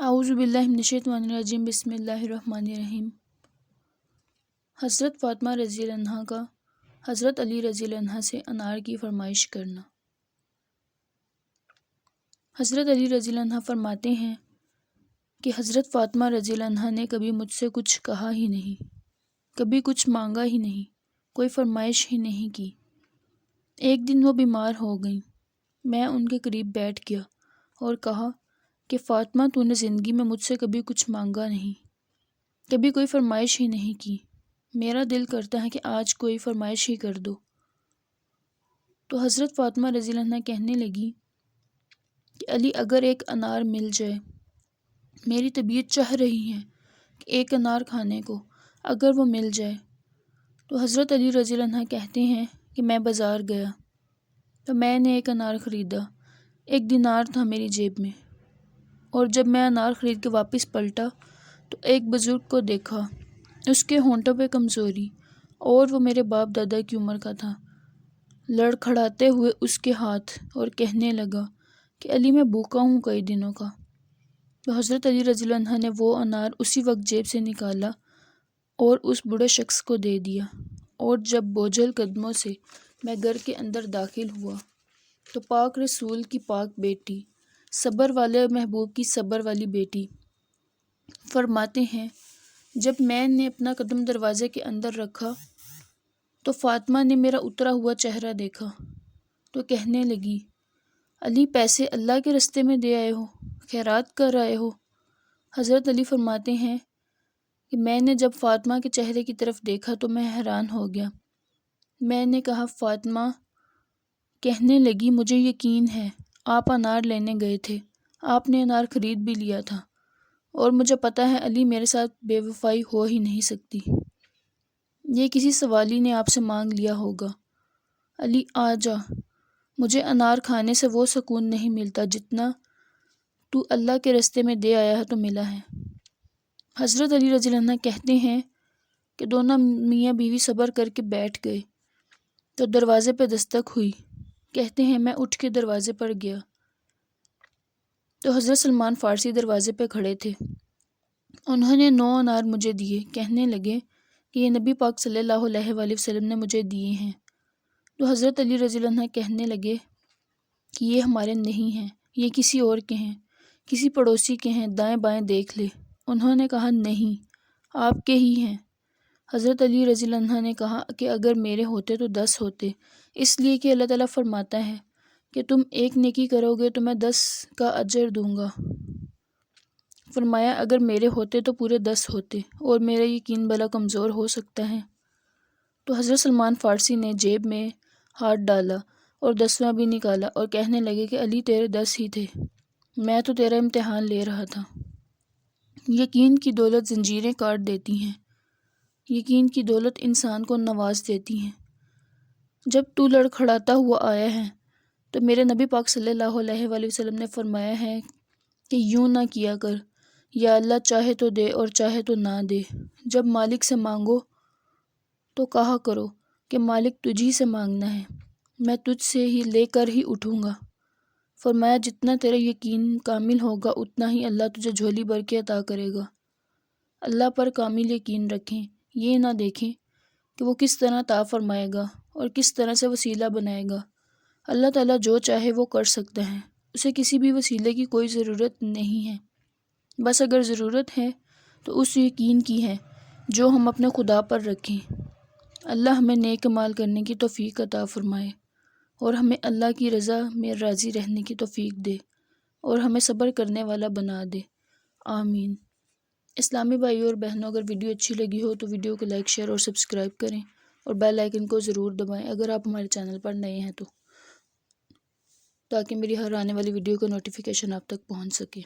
اعوذ باللہ من الشیطان الرجیم بسم اللہ الرحمن الرحیم۔ حضرت فاطمہ رضی اللہ عنہا کا حضرت علی رضی اللہ عنہ سے انار کی فرمائش کرنا۔ حضرت علی رضی اللہ عنہ فرماتے ہیں کہ حضرت فاطمہ رضی اللہ عنہ نے کبھی مجھ سے کچھ کہا ہی نہیں، کبھی کچھ مانگا ہی نہیں، کوئی فرمائش ہی نہیں کی۔ ایک دن وہ بیمار ہو گئیں، میں ان کے قریب بیٹھ گیا اور کہا کہ فاطمہ تو نے زندگی میں مجھ سے کبھی کچھ مانگا نہیں، کبھی کوئی فرمائش ہی نہیں کی، میرا دل کرتا ہے کہ آج کوئی فرمائش ہی کر دو۔ تو حضرت فاطمہ رضی اللہ عنہ کہنے لگی کہ علی اگر ایک انار مل جائے، میری طبیعت چاہ رہی ہے کہ ایک انار کھانے کو، اگر وہ مل جائے۔ تو حضرت علی رضی اللہ عنہ کہتے ہیں کہ میں بازار گیا تو میں نے ایک انار خریدا، 1 دینار تھا میری جیب میں، اور جب میں انار خرید کے واپس پلٹا تو ایک بزرگ کو دیکھا، اس کے ہونٹوں پہ کمزوری، اور وہ میرے باپ دادا کی عمر کا تھا، لڑکھڑاتے ہوئے اس کے ہاتھ اور کہنے لگا کہ علی میں بھوکا ہوں کئی دنوں کا۔ تو حضرت علی رضی اللہ عنہ نے وہ انار اسی وقت جیب سے نکالا اور اس بوڑھے شخص کو دے دیا، اور جب بوجھل قدموں سے میں گھر کے اندر داخل ہوا تو پاک رسول کی پاک بیٹی، صبر والے محبوب کی صبر والی بیٹی فرماتے ہیں جب میں نے اپنا قدم دروازے کے اندر رکھا تو فاطمہ نے میرا اترا ہوا چہرہ دیکھا تو کہنے لگی علی پیسے اللہ کے رستے میں دے آئے ہو، خیرات کر آئے ہو۔ حضرت علی فرماتے ہیں کہ میں نے جب فاطمہ کے چہرے کی طرف دیکھا تو میں حیران ہو گیا۔ میں نے کہا فاطمہ، کہنے لگی مجھے یقین ہے آپ انار لینے گئے تھے، آپ نے انار خرید بھی لیا تھا، اور مجھے پتہ ہے علی میرے ساتھ بے وفائی ہو ہی نہیں سکتی، یہ کسی سوالی نے آپ سے مانگ لیا ہوگا۔ علی آ جا، مجھے انار کھانے سے وہ سکون نہیں ملتا جتنا تو اللہ کے رستے میں دے آیا ہے تو ملا ہے۔ حضرت علی رضی اللہ عنہ کہتے ہیں کہ دونوں میاں بیوی صبر کر کے بیٹھ گئے تو دروازے پہ دستک ہوئی۔ کہتے ہیں میں اٹھ کے دروازے پر گیا تو حضرت سلمان فارسی دروازے پہ کھڑے تھے، انہوں نے 9 انار مجھے دیے، کہنے لگے کہ یہ نبی پاک صلی اللہ علیہ وآلہ وسلم نے مجھے دیے ہیں۔ تو حضرت علی رضی اللہ عنہ کہنے لگے کہ یہ ہمارے نہیں ہیں، یہ کسی اور کے ہیں، کسی پڑوسی کے ہیں، دائیں بائیں دیکھ لے۔ انہوں نے کہا نہیں، آپ کے ہی ہیں۔ حضرت علی رضی اللہ عنہ نے کہا کہ اگر میرے ہوتے تو 10 ہوتے، اس لیے کہ اللہ تعالیٰ فرماتا ہے کہ تم ایک نیکی کرو گے تو میں 10 کا اجر دوں گا۔ فرمایا اگر میرے ہوتے تو پورے 10 ہوتے، اور میرا یقین بھلا کمزور ہو سکتا ہے۔ تو حضرت سلمان فارسی نے جیب میں ہاتھ ڈالا اور 10واں بھی نکالا اور کہنے لگے کہ علی تیرے 10 ہی تھے، میں تو تیرا امتحان لے رہا تھا۔ یقین کی دولت زنجیریں کاٹ دیتی ہیں، یقین کی دولت انسان کو نواز دیتی ہیں۔ جب تو لڑکھڑاتا ہوا آیا ہے تو میرے نبی پاک صلی اللہ علیہ وآلہ وسلم نے فرمایا ہے کہ یوں نہ کیا کر، یا اللہ چاہے تو دے اور چاہے تو نہ دے، جب مالک سے مانگو تو کہا کرو کہ مالک تجھی سے مانگنا ہے، میں تجھ سے ہی لے کر ہی اٹھوں گا۔ فرمایا جتنا تیرا یقین کامل ہوگا اتنا ہی اللہ تجھے جھولی بھر کے عطا کرے گا۔ اللہ پر کامل یقین رکھیں، یہ نہ دیکھیں کہ وہ کس طرح عطا فرمائے گا اور کس طرح سے وسیلہ بنائے گا۔ اللہ تعالیٰ جو چاہے وہ کر سکتا ہے، اسے کسی بھی وسیلے کی کوئی ضرورت نہیں ہے، بس اگر ضرورت ہے تو اس یقین کی ہے جو ہم اپنے خدا پر رکھیں۔ اللہ ہمیں نیک اعمال کرنے کی توفیق عطا فرمائے اور ہمیں اللہ کی رضا میں راضی رہنے کی توفیق دے اور ہمیں صبر کرنے والا بنا دے، آمین۔ اسلامی بھائیوں اور بہنوں، اگر ویڈیو اچھی لگی ہو تو ویڈیو کو لائک، شیئر اور سبسکرائب کریں اور بیل آئیکن کو ضرور دبائیں اگر آپ ہمارے چینل پر نئے ہیں تو، تاکہ میری ہر آنے والی ویڈیو کا نوٹیفیکیشن آپ تک پہنچ سکے۔